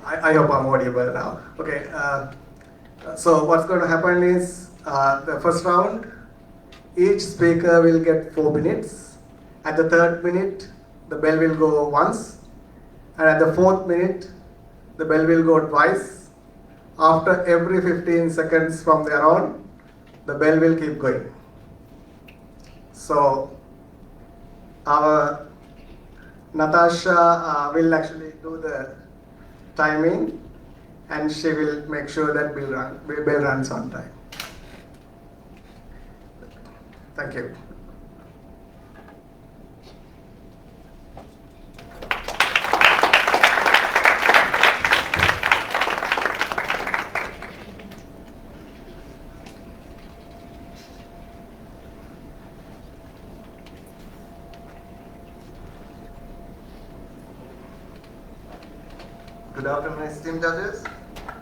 I hope I'm audible now. Okay. So what's going to happen is the first round, each speaker will get 4 minutes. At the third minute, the bell will go once, and at the fourth minute, the bell will go twice. After every 15 seconds from there on, the bell will keep going. So our Natasha will actually do the timing, and she will make sure that bell runs on time. Thank you. Good afternoon, esteemed judges.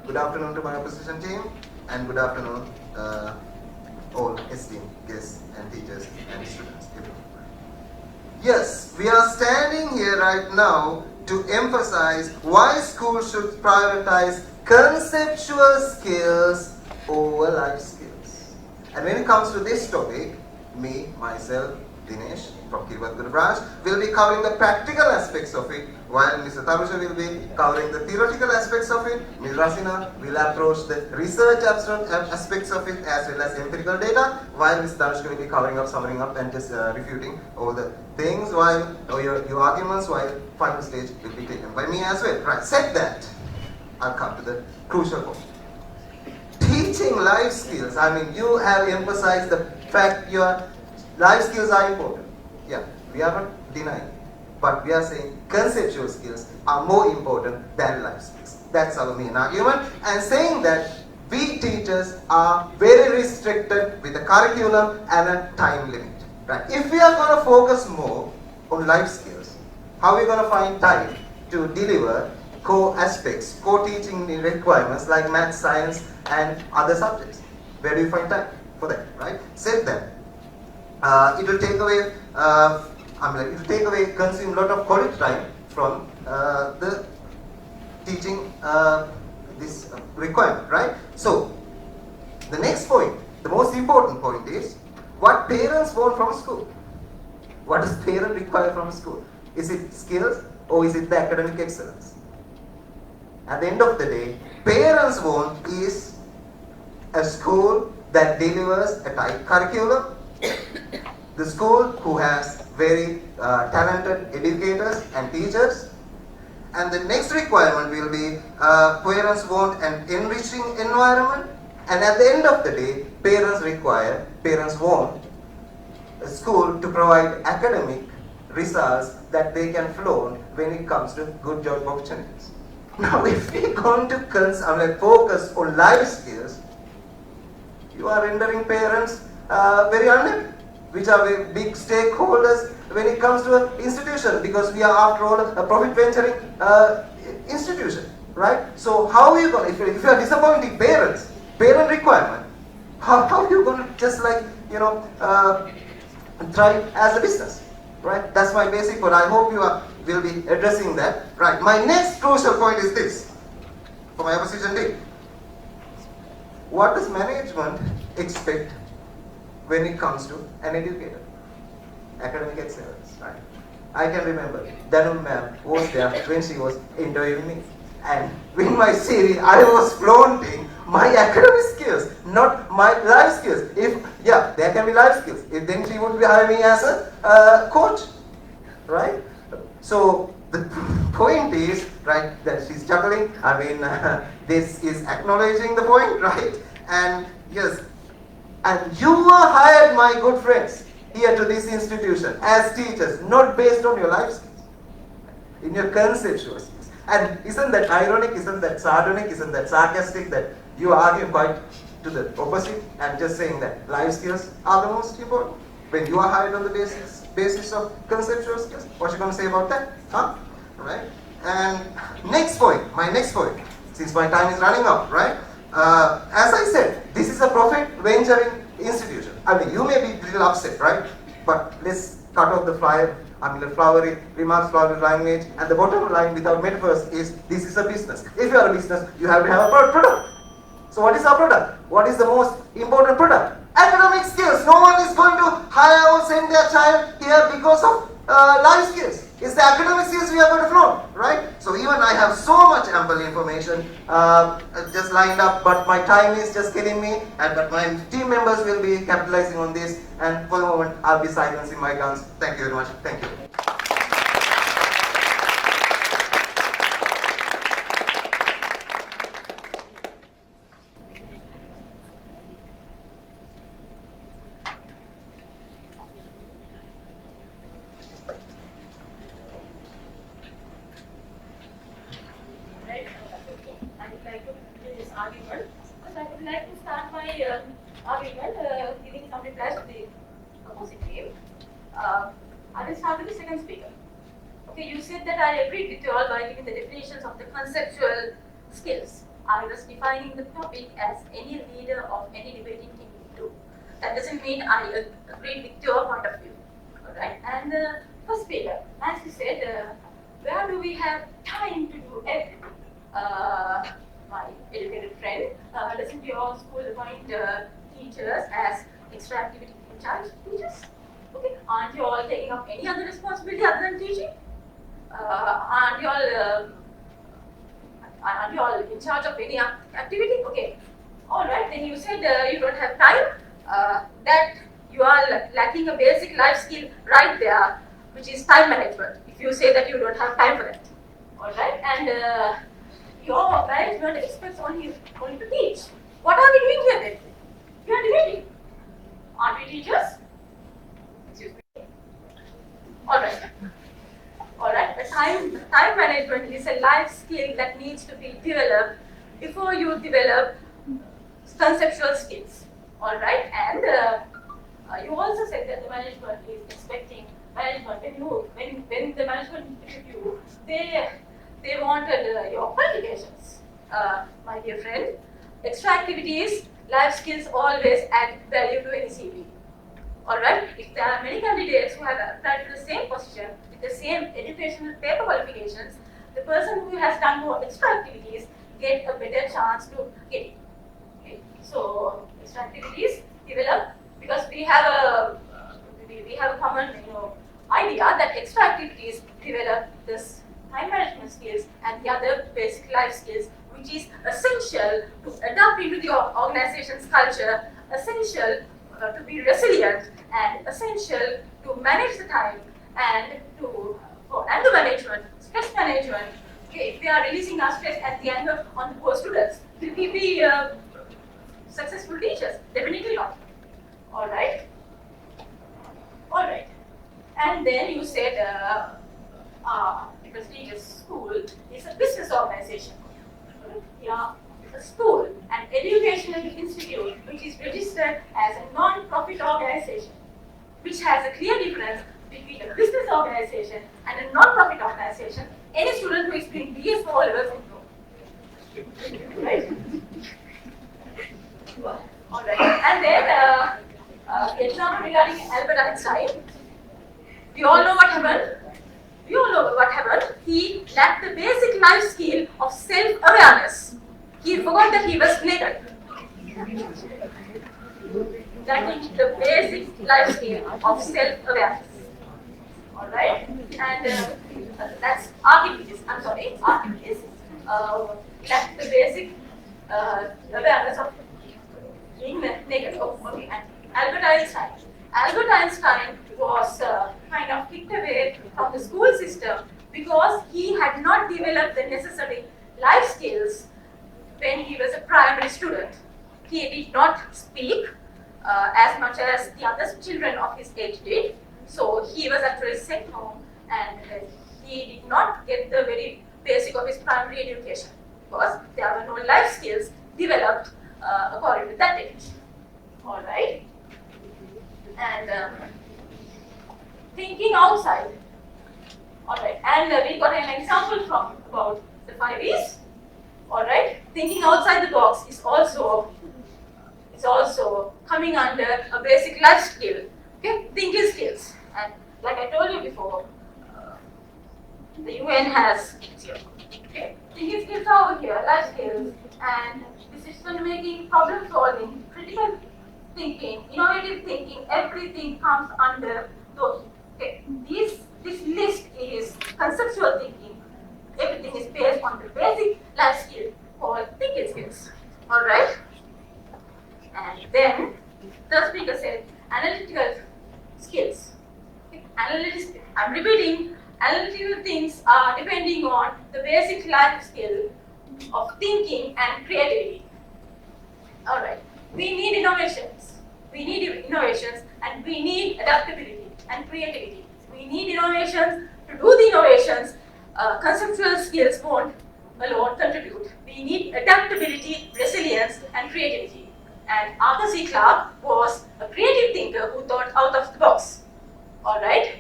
Good afternoon to my opposition team, and good afternoon, all esteemed guests and teachers and students. Yes, we are standing here right now to emphasize why schools should prioritize conceptual skills over life skills. And when it comes to this topic, me, myself, Dinesh from Kiribati branch will be covering the practical aspects of it, while Mr. Tarusha will be covering the theoretical aspects of it. Ms. Rasina will approach the research aspects of it as well as empirical data, while Ms. Tanushka will be covering up, summing up and just refuting all the things, while your arguments, while final stage will be taken by me as well. Right, said that, I'll come to the crucial point. Teaching life skills, I mean, you have emphasized the fact your life skills are important. Yeah, we are not denying. But we are saying conceptual skills are more important than life skills. That's our main argument. And saying that we teachers are very restricted with a curriculum and a time limit. Right? If we are going to focus more on life skills, how are we going to find time to deliver core aspects, core teaching requirements like math, science, and other subjects? Where do you find time for that? Right? Said that. It will take away, it will take away, consume a lot of college time from the teaching this requirement, right? So, the next point, the most important point is what parents want from school. What does parent require from school? Is it skills or is it the academic excellence? At the end of the day, parents want is a school that delivers a tight curriculum, the school who has very talented educators and teachers, and the next requirement will be parents want an enriching environment, and at the end of the day, parents want a school to provide academic results that they can flaunt when it comes to good job opportunities. Now, if we're going to focus on life skills, you are rendering parents very unhappy, which are very big stakeholders when it comes to an institution, because we are after all a profit venturing institution, right? So how are you going, if you are disappointing parents, parent requirement, how are you going to just try as a business, right? That's my basic point. I hope you will be addressing that, right? My next crucial point is this, for my opposition team. What does management expect when it comes to an educator? Academic excellence, right? I can remember Danum ma'am was there when she was interviewing me, and in my CV I was flaunting my academic skills, not my life skills. There can be life skills. If then she would be hiring me as a coach, right? So the point is, right, that she's juggling. I mean, this is acknowledging the point, right? And yes, and you were hired, my good friends, here to this institution as teachers, not based on your life skills, in your conceptual skills. And isn't that ironic, isn't that sardonic, isn't that sarcastic that you argue quite to the opposite and just saying that life skills are the most important when you are hired on the basis of conceptual skills? What you going to say about that? Huh? Right? And next point, my next point, since my time is running out, right? As I said, this is a profit venturing institution. I mean, you may be a little upset, right? But let's cut off the fire I mean, the flowery remarks, flowery language, and the bottom line without metaphors is this is a business. If you are a business, you have to have a product. So what is our product? What is the most important product? Academic skills. No one is going to hire or send their child here because of life skills. It's the academic skills we are going to float, right? So even I have so much ample information just lined up, but my time is just killing me, but my team members will be capitalizing on this, and for the moment I'll be silencing my guns. Thank you very much. Thank you. Giving some replies to the opposite team. I will start with the second speaker. Okay, you said that I agreed with you all by giving the definitions of the conceptual skills. I was defining the topic as any leader of any debating team would do. That doesn't mean I agreed with your point of view. Alright? And first speaker, as you said, where do we have time to do everything? My educated friend, doesn't your school appoint teachers as extra activity in charge teachers? Okay, aren't you all taking up any other responsibility other than teaching? Aren't you all in charge of any activity? Okay, all right. Then you said you don't have time. That you are lacking a basic life skill right there, which is time management. If you say that you don't have time for that, all right, and your management expects only to teach. What are we doing here then? We are debating. Aren't we teachers? Excuse me. Alright. Alright. Time management is a life skill that needs to be developed before you develop conceptual skills. Alright. And you also said that the management is expecting when the management interviewed you, they wanted your qualifications. My dear friend, extra activities, life skills always add value to any CV. Alright? If there are many candidates who have applied to the same position with the same educational paper qualifications, the person who has done more extra activities get a better chance to get it. Okay? So extra activities develop because we have a common idea that extra activities develop this time management skills and the other basic life skills, which is essential to adapt into the organization's culture, essential to be resilient, and essential to manage the time and for anger management, stress management. Okay, if we are releasing our stress and the anger on the poor students, will we be successful teachers? Definitely not. All right. All right. And then you said the prestigious school is a business organization. Yeah, a school, an educational institute which is registered as a non-profit organization, which has a clear difference between a business organization and a non-profit organization. Any student who is doing BS for all levels will know. Right? All right. And then example regarding Albert Einstein. We all know what happened. He lacked the basic life skill of self-awareness. He forgot that he was naked. That is the basic life skill of self-awareness. Alright? And that's Archimedes. Archimedes lacked the basic awareness of being naked. Oh, okay. And Albert Einstein was kind of kicked away from the school system because he had not developed the necessary life skills when he was a primary student. He did not speak as much as the other children of his age did, so he was actually sent home and he did not get the very basic of his primary education because there were no life skills developed according to that age. Alright? And thinking outside. Alright, and we got an example from about the 5 E's. Alright, thinking outside the box is also coming under a basic life skill. Okay, thinking skills. And like I told you before, The UN has skills here. Okay? Thinking skills are over here, life skills, and decision making, problem solving, critical thinking, innovative thinking, everything comes under those. Okay? This list is conceptual thinking. Everything is based on the basic life skill called thinking skills. Alright? And then the speaker said analytical skills. I'm repeating, analytical things are depending on the basic life skill of thinking and creativity. Alright, we need innovations. We need innovations and we need adaptability and creativity. We need innovations. To do the innovations, conceptual skills won't alone contribute. We need adaptability, resilience, and creativity. And Arthur C. Clarke was a creative thinker who thought out of the box. Alright?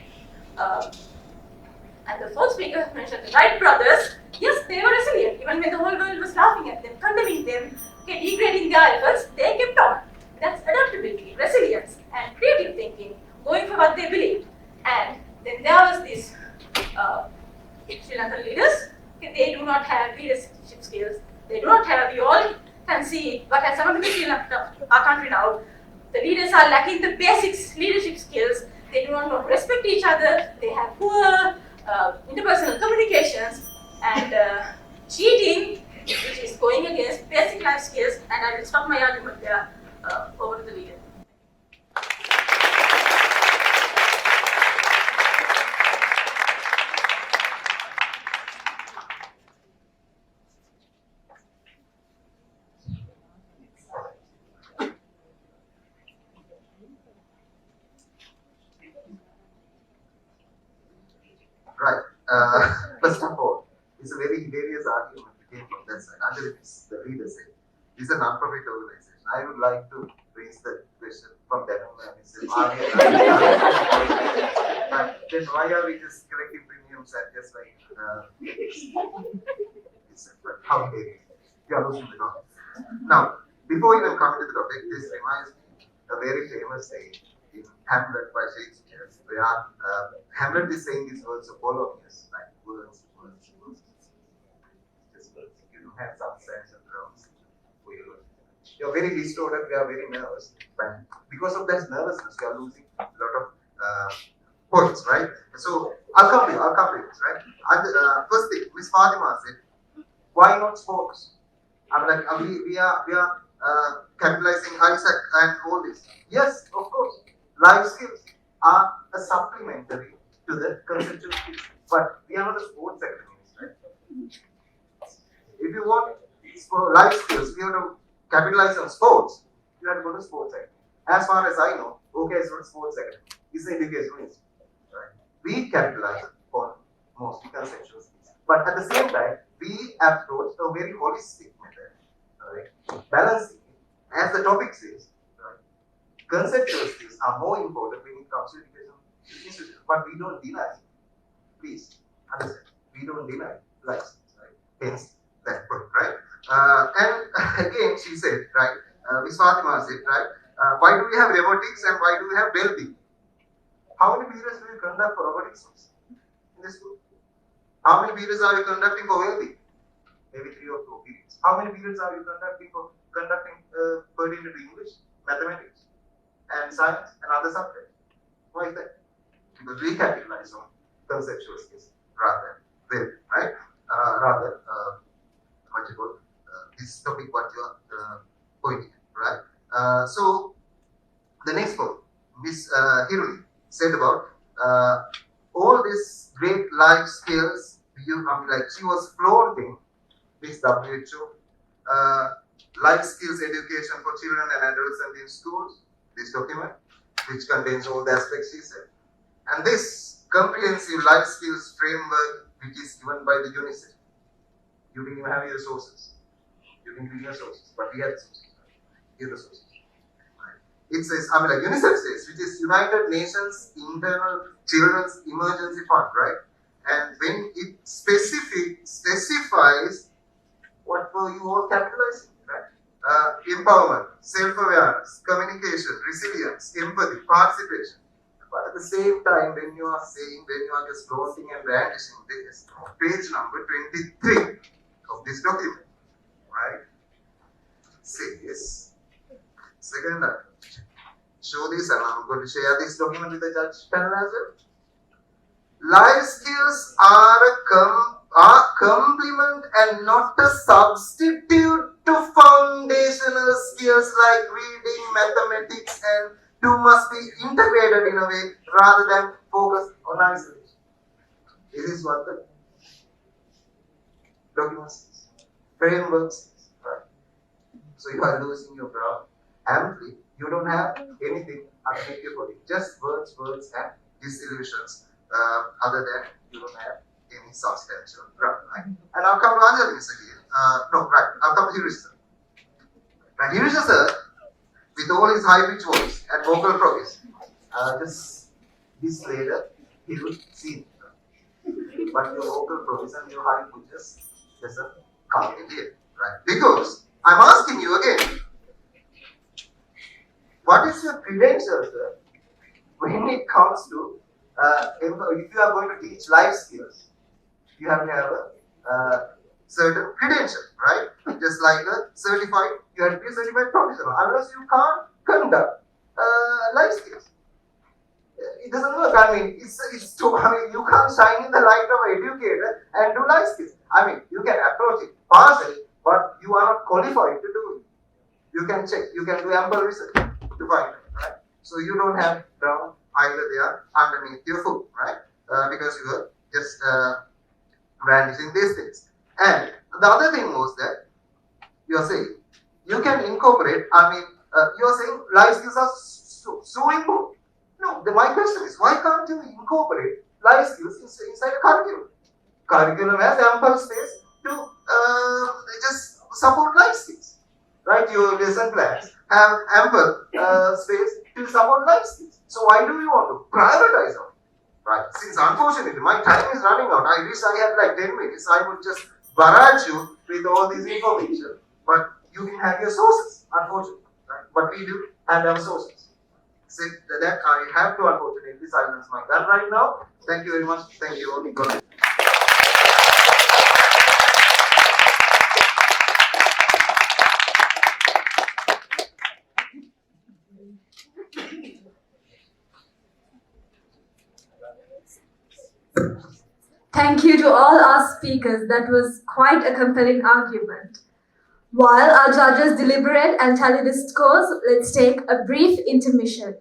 And the fourth speaker mentioned the Wright brothers. Yes, they were resilient. Even when the whole world was laughing at them, condemning them, degrading their efforts, they kept on. That's adaptability, resilience, and creative thinking, going for what they believed. And then there was this Sri Lankan leaders. They do not have leadership skills. They do not have, we all can see what has happened to Sri Lanka, our country now. The leaders are lacking the basic leadership skills. They do not know to respect each other. They have poor interpersonal communications and cheating, which is going against basic life skills. And I will stop my argument there. Over to the leader. Right. First of all, it's a very hilarious argument that came from that side. Under the leader said, this is a non-profit organization. I would like to raise the question from that and say, then why are we just collecting premiums at just like how dare you? You are losing the topic. Now, before even coming to the topic, this reminds me a very famous saying in Hamlet by Shakespeare, where Hamlet is saying these words of Polonius, like words. Just words. You don't have some sense of drums. You're very distorted, we are very nervous. But because of that nervousness, you are losing a lot of points, right? So I'll come to this, right? And, first thing, Miss Fatima said, why not sports? I'm like, we are capitalizing Isaac and all this. Yes, of course. Life skills are a supplementary to the conceptual skills. But we are not a sports academies, right? If you want life skills, we have to capitalize on sports. You have to go to sports academy. As far as I know, OKI is not sports academy. It's an educational institute. Right? We capitalize on mostly conceptual skills. But at the same time, we approach a very holistic method. Right? Balancing it, as the topic says, right? Conceptual skills are more important when it comes to education institutions. But we don't deny. Please understand. We don't deny life skills. Right? Hence that point, right? And again, she said, right? Miss Fatima said, right? Why do we have robotics and why do we have well-being? How many periods do we conduct for robotics in this school? How many periods are we conducting for well-being? Maybe 3 or 4 periods. How many periods are we conducting pertaining to English, mathematics, and science and other subjects? Why is that? Because we capitalize on conceptual skills rather than right? What you call this topic what you are pointing at, right? So the next point, Miss Hiruni said about all these great life skills. Like she was flaunting this WHO life skills education for children and adolescents in schools. This document, which contains all the aspects she said, and this comprehensive life skills framework, which is given by the UNICEF. You didn't even have your sources. You didn't give your sources, but we have the sources. Here are the sources. Right. It says, like UNICEF says, which is United Nations Internal Children's Emergency Fund, right? And when it specifies what were you all capitalizing, right? Empowerment, self-awareness, communication, resilience, empathy, participation. But at the same time, when you are just flaunting and brandishing this, page number 23 of this document, right, says, second line, show this, and I'm going to share this document with the judge panel as well. Life skills are complement and not a substitute to foundational skills like reading, mathematics, and two must be integrated in a way rather than focus on isolation. This is what the document says. Framework says, right? So you are losing your ground amply. You don't have anything underneath your body. Just words, and disillusions. Other than you don't have any substantial ground, right? And I'll come to other things again. I'll come to Hirisha. Right, Hirisha sir, with all his high-pitched voice and vocal prowess, just this later he will see it. But your vocal prowess and your high pitches doesn't come in here, right? Because I'm asking you again, what is your credential, sir, when it comes to if you are going to teach life skills, you have to have a certain credential, right? Just like a certified, you have to be a certified professional. Unless you can't conduct life skills, it doesn't work. I mean, you can't shine in the light of an educator and do life skills. I mean, you can approach it, pass it, but you are not qualified to do it. You can check, you can do ample research to find it, right? So you don't have ground either there underneath your foot, right? Because you are just brandishing these things. And the other thing was that you are saying you can incorporate. You are saying life skills are so important. No, my question is, why can't you incorporate life skills inside a curriculum? Curriculum has ample space to just support life skills, right? Your lesson plans have ample space to support life skills. So why do you want to prioritize them? Right? Since unfortunately my time is running out, I wish I had like 10 minutes. I would just barrage you with all this information. But you can have your sources, unfortunately. Right? But we do have our sources. So that I have to unfortunately silence my gun right now. Thank you very much. Thank you all. Go ahead. Thank you to all our speakers. That was quite a compelling argument. While our judges deliberate and tally the scores, let's take a brief intermission.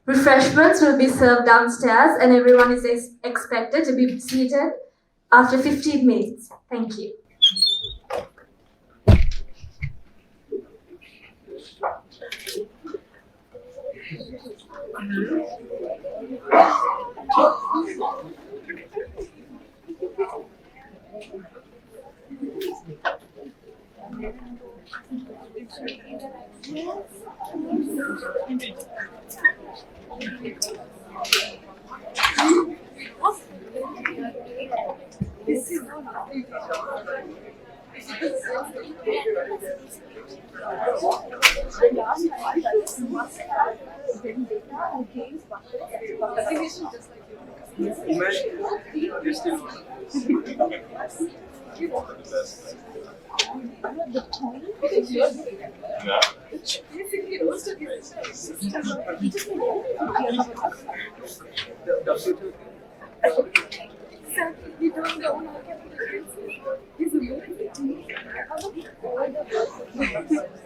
Refreshments will be served downstairs and everyone is expected to be seated after 15 minutes. Thank you.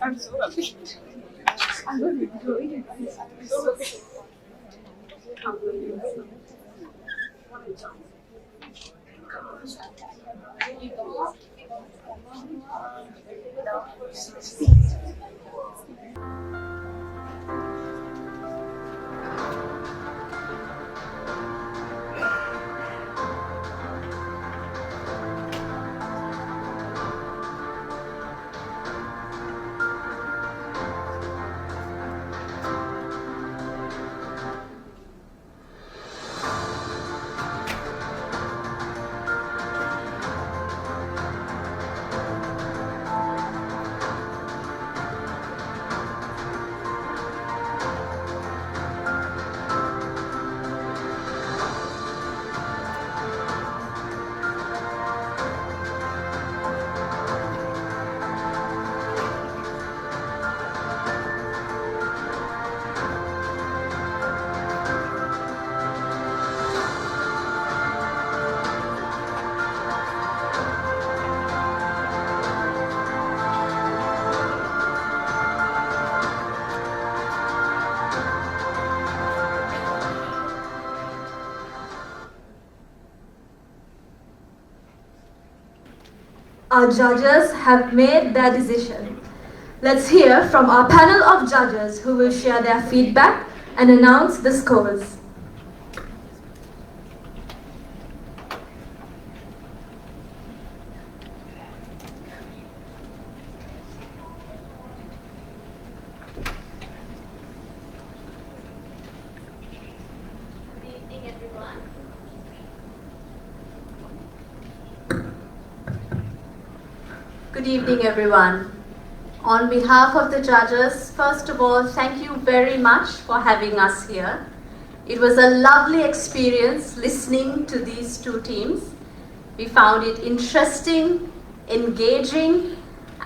I'm so happy. I'm going to enjoy it. Our judges have made their decision. Let's hear from our panel of judges who will share their feedback and announce the scores. Good evening, everyone. On behalf of the judges, first of all, thank you very much for having us here. It was a lovely experience listening to these two teams. We found it interesting, engaging,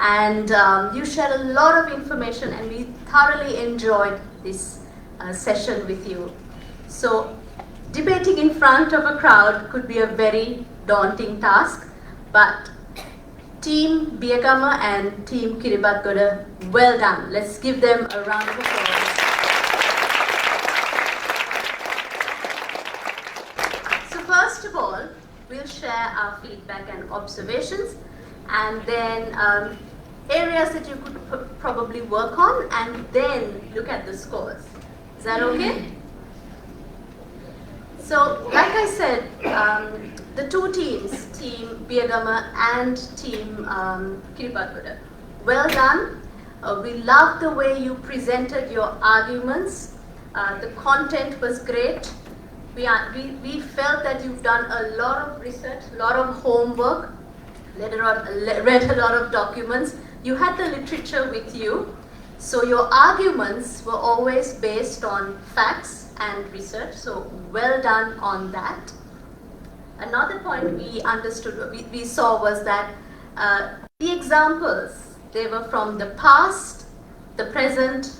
and you shared a lot of information, and we thoroughly enjoyed this session with you. So, debating in front of a crowd could be a very daunting task, but Team Biagama and Team Kiribatgoda, well done. Let's give them a round of applause. So first of all, we'll share our feedback and observations, and then areas that you could probably work on, and then look at the scores. Is that okay? So, like I said, the two teams, Team Biagama and Team Kiribatgoda, well done. We loved the way you presented your arguments. The content was great. We felt that you've done a lot of research, a lot of homework, read a lot of documents. You had the literature with you. So your arguments were always based on facts and research, so well done on that. Another point we understood, we saw was that the examples, they were from the past, the present,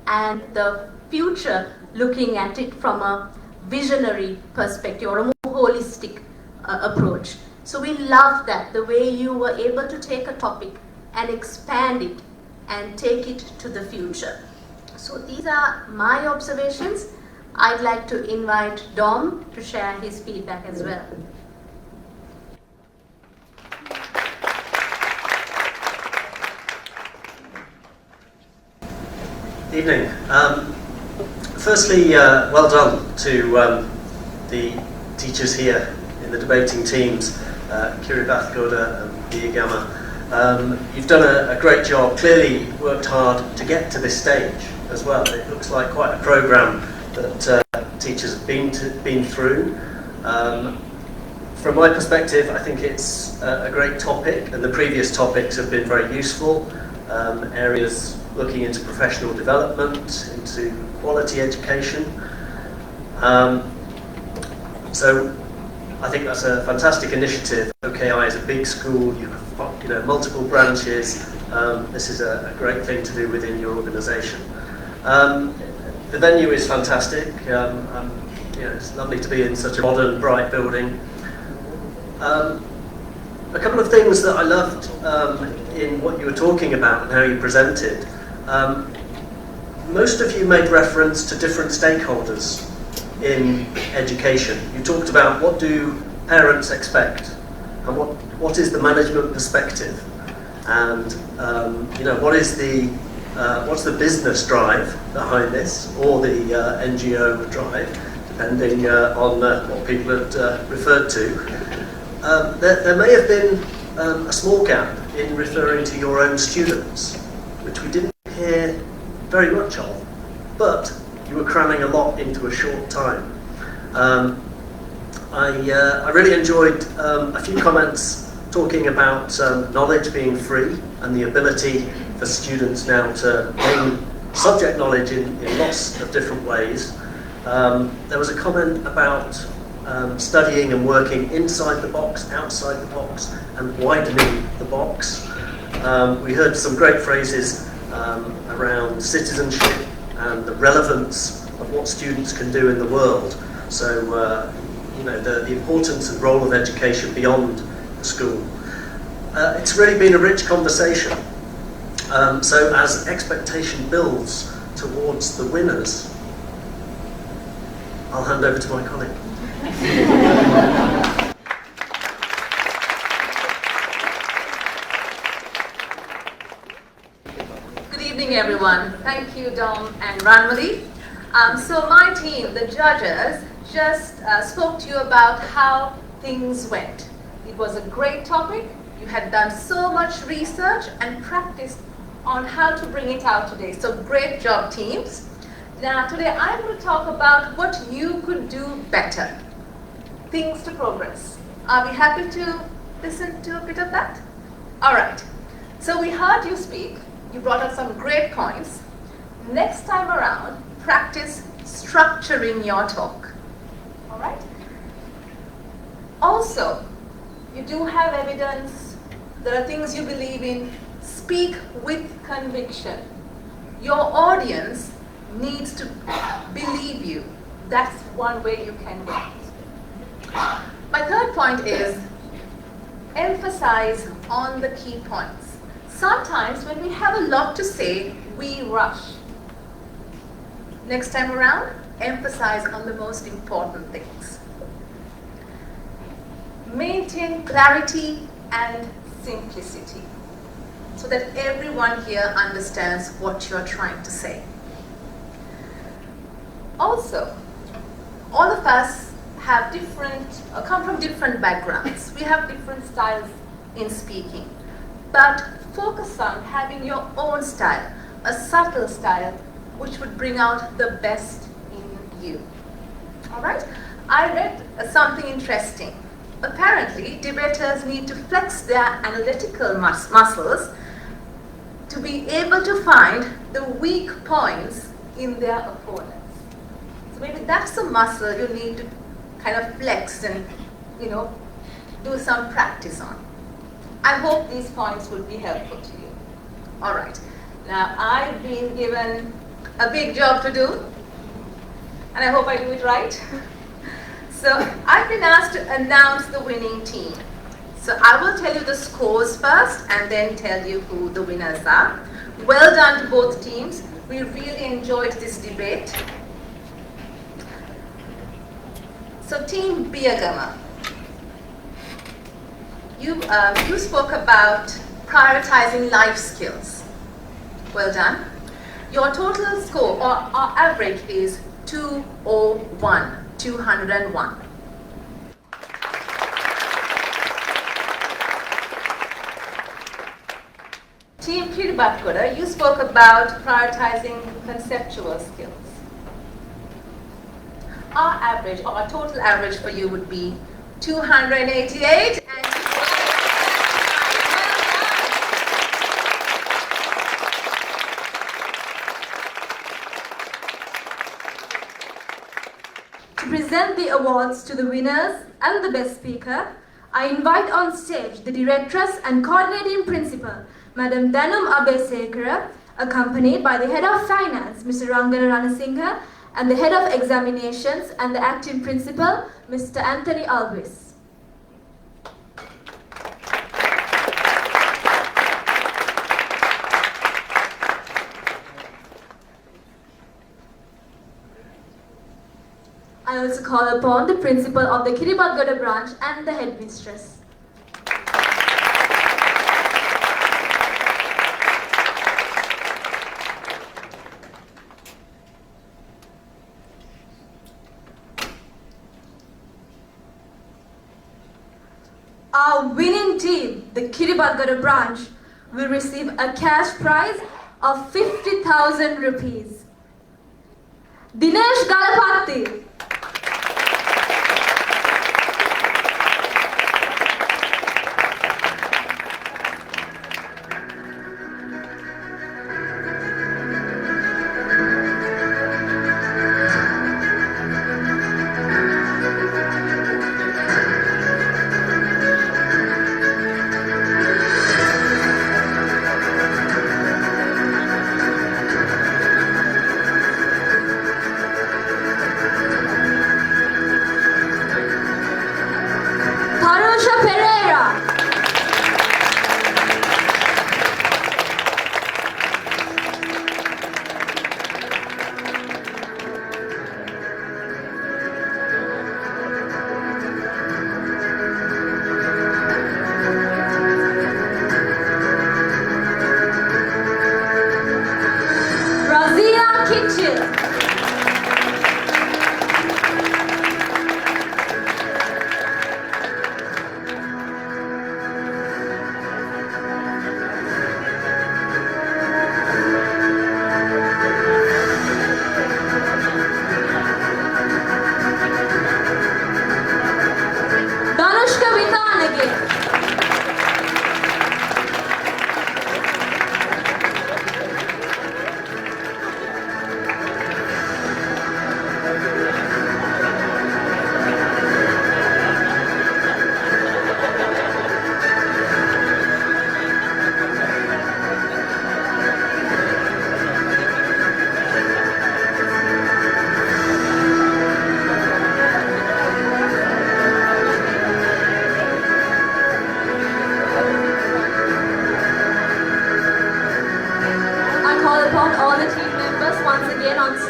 and the future, looking at it from a visionary perspective or a more holistic approach. So we loved that, the way you were able to take a topic and expand it and take it to the future. So these are my observations. I'd like to invite Dom to share his feedback as well. Evening. Firstly, well done to the teachers here in the debating teams, Kiribatgoda and Biagama. You've done a great job, clearly worked hard to get to this stage as well. It looks like quite a programme that teachers have been through. From my perspective, I think it's a great topic, and the previous topics have been very useful. Areas looking into professional development, into quality education. So I think that's a fantastic initiative. OKI is a big school, you have multiple branches. This is a great thing to do within your organisation. The venue is fantastic. It's lovely to be in such a modern, bright building. A couple of things that I loved in what you were talking about and how you presented. Most of you made reference to different stakeholders in education. You talked about what do parents expect and what is the management perspective, and what's the business drive behind this, or the NGO drive, depending on what people had referred to. There may have been a small gap in referring to your own students, which we didn't hear very much of, but you were cramming a lot into a short time. I really enjoyed a few comments talking about knowledge being free and the ability for students now to gain subject knowledge in lots of different ways. There was a comment about studying and working inside the box, outside the box, and widening the box. We heard some great phrases around citizenship and the relevance of what students can do in the world. So, the importance and role of education beyond the school. It's really been a rich conversation. So as expectation builds towards the winners, I'll hand over to my colleague. evening, everyone. Thank you, Dom and Ranmali. So my team, the judges, just spoke to you about how things went. It was a great topic. You had done so much research and practiced on how to bring it out today. So great job, teams. Now, today I'm going to talk about what you could do better. Things to progress. Are we happy to listen to a bit of that? All right. So we heard you speak. You brought up some great points. Next time around, practice structuring your talk. All right? Also, you do have evidence. There are things you believe in. Speak with conviction. Your audience needs to believe you. That's one way you can win. My third point is emphasize on the key points. Sometimes when we have a lot to say, we rush. Next time around, emphasize on the most important things. Maintain clarity and simplicity so that everyone here understands what you're trying to say. Also, all of us have come from different backgrounds. We have different styles in speaking. But focus on having your own style, a subtle style, which would bring out the best in you. All right? I read something interesting. Apparently, debaters need to flex their analytical muscles to be able to find the weak points in their opponents. So maybe that's a muscle you need to kind of flex and, do some practice on. I hope these points would be helpful to you. All right. Now, I've been given a big job to do, and I hope I do it right. So, I've been asked to announce the winning team. So, I will tell you the scores first, and then tell you who the winners are. Well done to both teams. We really enjoyed this debate. So, Team Biagama. You spoke about prioritizing life skills. Well done. Your total score or average is 201. Team Kiribati, you spoke about prioritizing conceptual skills. Our average or our total average for you would be 288. To present the awards to the winners and the best speaker, I invite on stage the Directress and Coordinating Principal, Madam Danum Abesekara, accompanied by the Head of Finance, Mr. Rangana Ranasinghe, and the Head of Examinations and the Acting Principal, Mr. Anthony Alvis. I also call upon the Principal of the Kiribati branch and the Headmistress. Our winning team, the Kiribati branch, will receive a cash prize of 50,000 rupees. Dinesh Galapatti.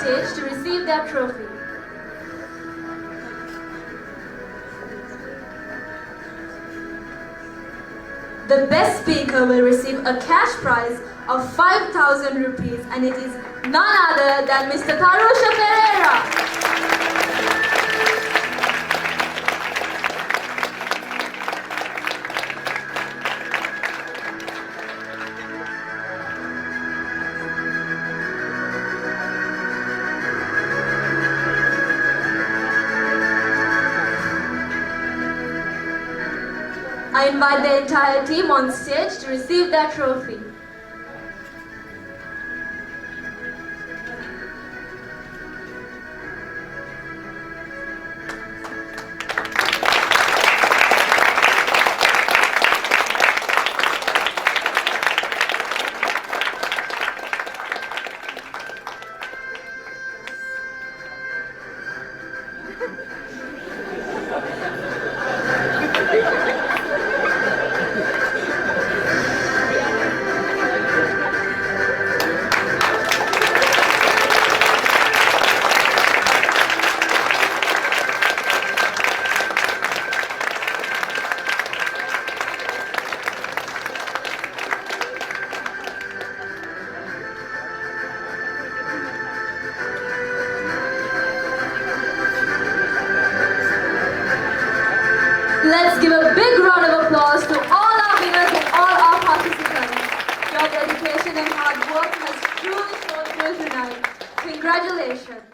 stage to receive their trophy. The best speaker will receive a cash prize of 5,000 rupees, and it is none other than Mr. Tarusha Pereira. I invite the entire team on stage to receive their trophy. Let's give a big round of applause to all our winners and all our participants. Your dedication and hard work has truly shown through tonight. Congratulations.